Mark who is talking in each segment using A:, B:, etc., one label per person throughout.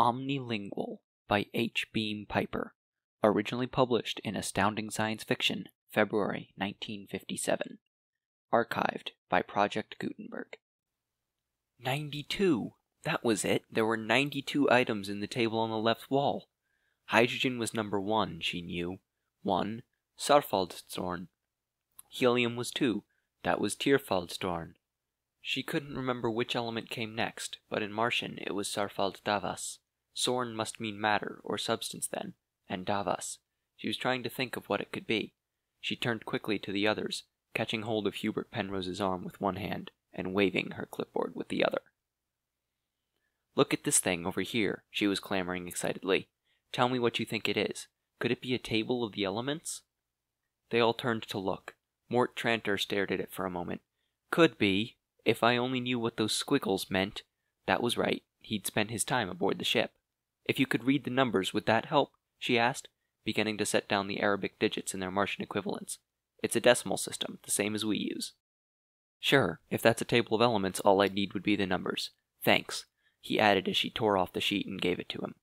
A: Omnilingual by H. Beam Piper, originally published in Astounding Science Fiction, February 1957. Archived by Project Gutenberg. 92! That was it! There were 92 items in the table on the left wall. Hydrogen was number 1, she knew. 1. Sarfaldstorn. Helium was 2. That was Tierfaldstorn. She couldn't remember which element came next, but in Martian it was Sarfalddavas. Sorn must mean matter, or substance then, and Davas. She was trying to think of what it could be. She turned quickly to the others, catching hold of Hubert Penrose's arm with one hand, and waving her clipboard with the other. "Look at this thing over here," she was clamoring excitedly. "Tell me what you think it is. Could it be a table of the elements?" They all turned to look. Mort Tranter stared at it for a moment. "Could be, if I only knew what those squiggles meant." That was right. He'd spent his time aboard the ship. "If you could read the numbers, would that help?" she asked, beginning to set down the Arabic digits in their Martian equivalents. "It's a decimal system, the same as we use." "Sure, if that's a table of elements, all I'd need would be the numbers. Thanks," he added as she tore off the sheet and gave it to him.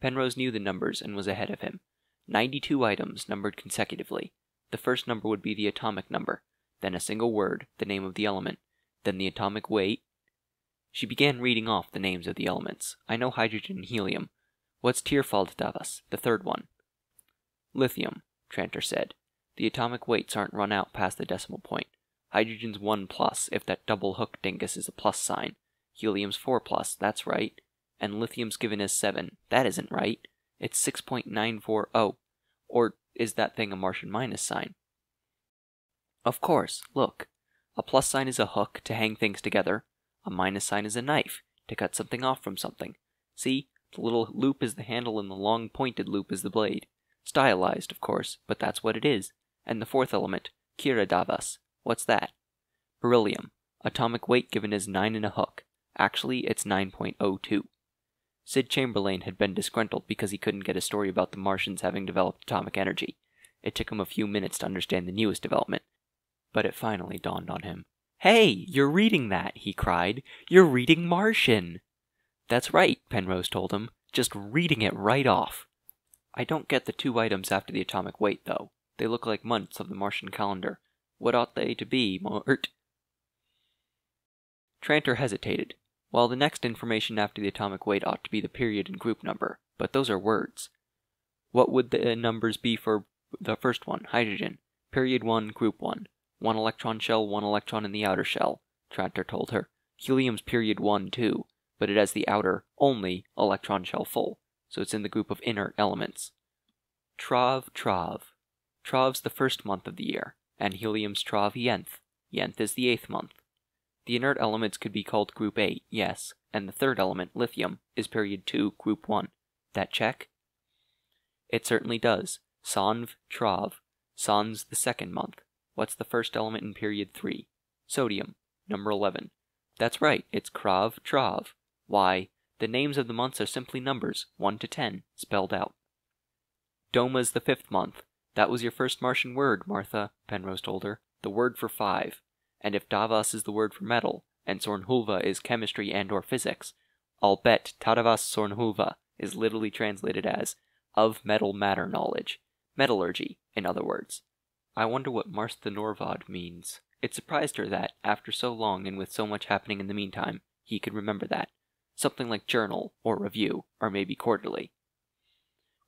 A: Penrose knew the numbers and was ahead of him. 92 items, numbered consecutively. The first number would be the atomic number, then a single word, the name of the element, then the atomic weight. She began reading off the names of the elements. "I know hydrogen and helium. What's Tierfalddavas, the third one?" "Lithium," Tranter said. "The atomic weights aren't run out past the decimal point. Hydrogen's 1+, if that double hook dingus is a plus sign. Helium's 4+, that's right. And lithium's given as 7. That isn't right. It's 6.940. Or is that thing a Martian minus sign?" "Of course, look. A plus sign is a hook to hang things together. A minus sign is a knife to cut something off from something. See, the little loop is the handle and the long pointed loop is the blade. Stylized, of course, but that's what it is. And the fourth element, Kiradavas. What's that?" "Beryllium. Atomic weight given as 9 in a hook. Actually, it's 9.02. Sid Chamberlain had been disgruntled because he couldn't get a story about the Martians having developed atomic energy. It took him a few minutes to understand the newest development, but it finally dawned on him. "Hey, you're reading that!" he cried. "You're reading Martian!" "That's right," Penrose told him. "Just reading it right off." "I don't get the 2 items after the atomic weight, though. They look like months of the Martian calendar. What ought they to be, Mort?" Tranter hesitated. "Well, the next information after the atomic weight ought to be the period and group number, but those are words." "What would the numbers be for the first one, hydrogen?" "Period 1, group 1. 1 electron shell, 1 electron in the outer shell," Tranter told her. "Helium's period 1, too, but it has the outer, only, electron shell full, so it's in the group of inert elements." Trav. Trav's the first month of the year, and helium's Trav Yenth. Yenth is the 8th month. The inert elements could be called group 8, yes, and the third element, lithium, is period 2, group 1. That check? It certainly does. Sanv Trav. San's the 2nd month. What's the first element in period 3? Sodium, number 11. That's right, it's Krav Trav. Why, the names of the months are simply numbers, 1 to 10, spelled out. Doma's the 5th month. That was your first Martian word, Martha, Penrose told her. The word for 5. And if Davas is the word for metal, and Sornhulva is chemistry and or physics, I'll bet Tadavas Sornhulva is literally translated as of metal matter knowledge. Metallurgy, in other words. I wonder what Martha Norvad means. It surprised her that, after so long and with so much happening in the meantime, he could remember that. Something like journal, or review, or maybe quarterly.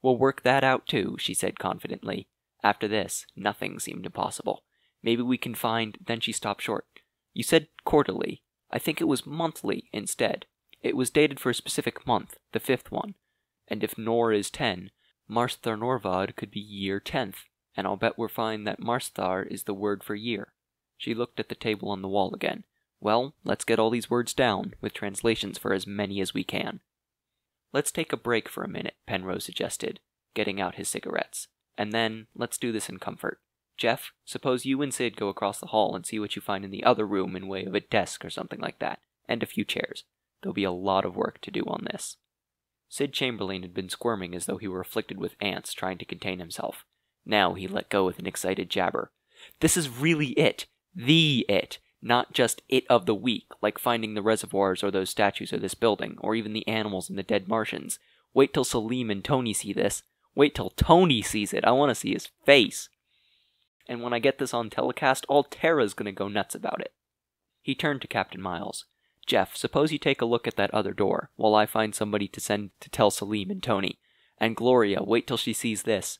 A: "We'll work that out too," she said confidently. After this, nothing seemed impossible. "Maybe we can find—" Then she stopped short. "You said quarterly. I think it was monthly instead. It was dated for a specific month, the 5th one. And if Nor is 10, Marstha Norvad could be year 10th. And I'll bet we'll find that Marsthar is the word for year." She looked at the table on the wall again. "Well, let's get all these words down, with translations for as many as we can." "Let's take a break for a minute," Penrose suggested, getting out his cigarettes. "And then, let's do this in comfort. Jeff, suppose you and Sid go across the hall and see what you find in the other room in way of a desk or something like that, and a few chairs. There'll be a lot of work to do on this." Sid Chamberlain had been squirming as though he were afflicted with ants, trying to contain himself. Now he let go with an excited jabber. "This is really it. The it. Not just it of the week, like finding the reservoirs or those statues or this building, or even the animals and the dead Martians. Wait till Salim and Tony see this. Wait till Tony sees it. I want to see his face. And when I get this on telecast, all Terra's gonna go nuts about it. He turned to Captain Miles. Jeff, suppose you take a look at that other door, while I find somebody to send to tell Salim and Tony. And Gloria, wait till she sees this.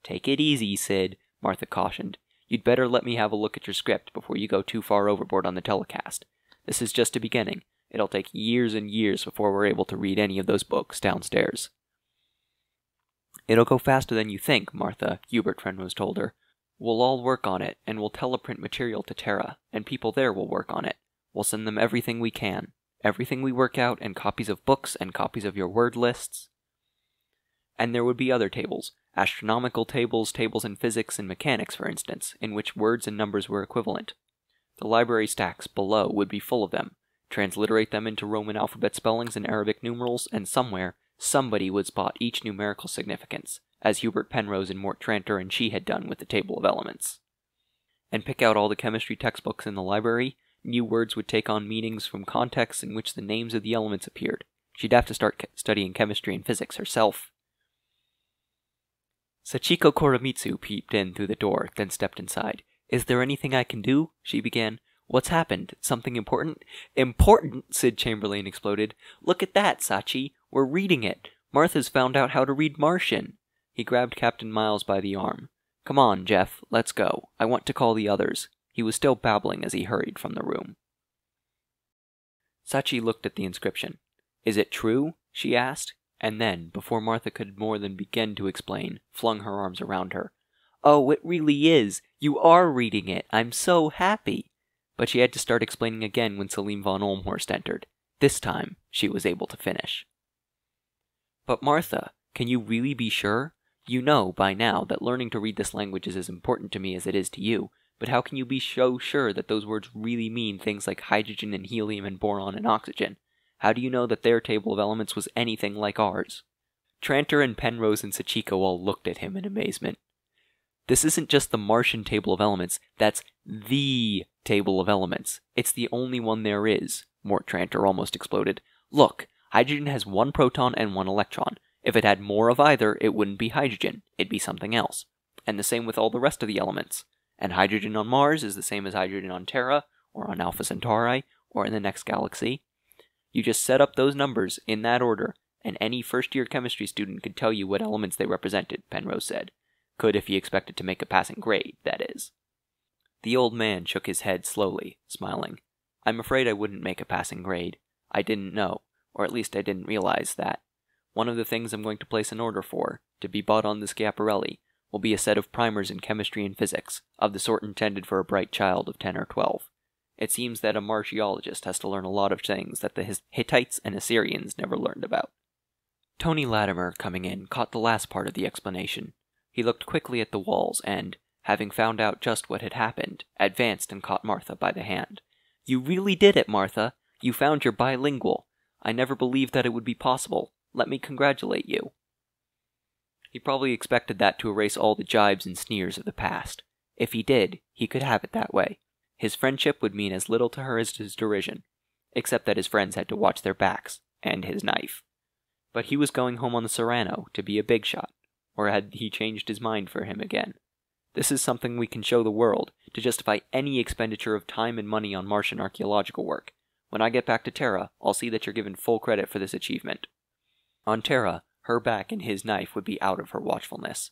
A: Take it easy, Sid, Martha cautioned. You'd better let me have a look at your script before you go too far overboard on the telecast. This is just a beginning. It'll take years and years before we're able to read any of those books downstairs. It'll go faster than you think, Martha, Hubert Penrose told her. We'll all work on it, and we'll teleprint material to Terra, and people there will work on it. We'll send them everything we can. Everything we work out, and copies of books, and copies of your word lists. And there would be other tables. Astronomical tables, tables in physics and mechanics, for instance, in which words and numbers were equivalent. The library stacks below would be full of them. Transliterate them into Roman alphabet spellings and Arabic numerals, and somewhere, somebody would spot each numerical significance, as Hubert Penrose and Mort Tranter and she had done with the table of elements. And pick out all the chemistry textbooks in the library. New words would take on meanings from contexts in which the names of the elements appeared. She'd have to start studying chemistry and physics herself. Sachiko Koremitsu peeped in through the door, then stepped inside. Is there anything I can do? She began. What's happened? Something important? Important? Sid Chamberlain exploded. Look at that, Sachi. We're reading it. Martha's found out how to read Martian. He grabbed Captain Miles by the arm. Come on, Jeff. Let's go. I want to call the others. He was still babbling as he hurried from the room. Sachi looked at the inscription. Is it true? She asked. And then, before Martha could more than begin to explain, flung her arms around her. Oh, it really is! You are reading it! I'm so happy! But she had to start explaining again when Salim von Olmhorst entered. This time, she was able to finish. But Martha, can you really be sure? You know, by now, that learning to read this language is as important to me as it is to you, but how can you be so sure that those words really mean things like hydrogen and helium and boron and oxygen? How do you know that their table of elements was anything like ours? Tranter and Penrose and Sachiko all looked at him in amazement. This isn't just the Martian table of elements, that's THE table of elements. It's the only one there is, Mort Tranter almost exploded. Look, hydrogen has 1 proton and 1 electron. If it had more of either, it wouldn't be hydrogen, it'd be something else. And the same with all the rest of the elements. And hydrogen on Mars is the same as hydrogen on Terra, or on Alpha Centauri, or in the next galaxy. You just set up those numbers in that order, and any first-year chemistry student could tell you what elements they represented, Penrose said. Could if he expected to make a passing grade, that is. The old man shook his head slowly, smiling. I'm afraid I wouldn't make a passing grade. I didn't know, or at least I didn't realize that. One of the things I'm going to place an order for, to be bought on the Schiaparelli, will be a set of primers in chemistry and physics, of the sort intended for a bright child of 10 or 12. It seems that a Martiologist has to learn a lot of things that the Hittites and Assyrians never learned about. Tony Latimer, coming in, caught the last part of the explanation. He looked quickly at the walls and, having found out just what had happened, advanced and caught Martha by the hand. You really did it, Martha! You found your bilingual! I never believed that it would be possible. Let me congratulate you. He probably expected that to erase all the jibes and sneers of the past. If he did, he could have it that way. His friendship would mean as little to her as his derision, except that his friends had to watch their backs, and his knife. But he was going home on the Serrano to be a big shot, or had he changed his mind for him again? This is something we can show the world, to justify any expenditure of time and money on Martian archaeological work. When I get back to Terra, I'll see that you're given full credit for this achievement. On Terra, her back and his knife would be out of her watchfulness.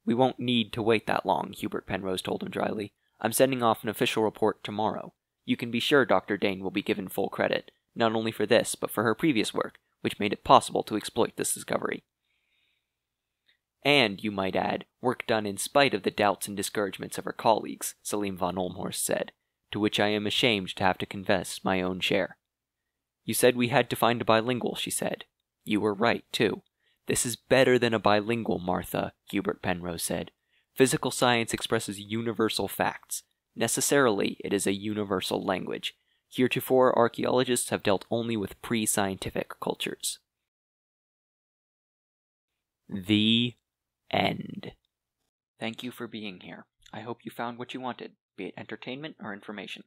A: We won't need to wait that long, Hubert Penrose told him dryly. I'm sending off an official report tomorrow. You can be sure Dr. Dane will be given full credit, not only for this, but for her previous work, which made it possible to exploit this discovery. And, you might add, work done in spite of the doubts and discouragements of her colleagues, Salim von Olmhorst said, to which I am ashamed to have to confess my own share. You said we had to find a bilingual, she said. You were right, too. This is better than a bilingual, Martha, Hubert Penrose said. Physical science expresses universal facts. Necessarily, it is a universal language. Heretofore, archaeologists have dealt only with pre-scientific cultures. The end. Thank you for being here. I hope you found what you wanted, be it entertainment or information.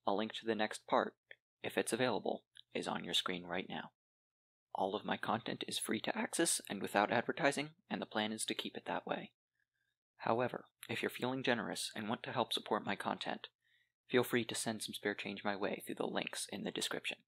A: A link to the next part, if it's available, is on your screen right now. All of my content is free to access and without advertising, and the plan is to keep it that way. However, if you're feeling generous and want to help support my content, feel free to send some spare change my way through the links in the description.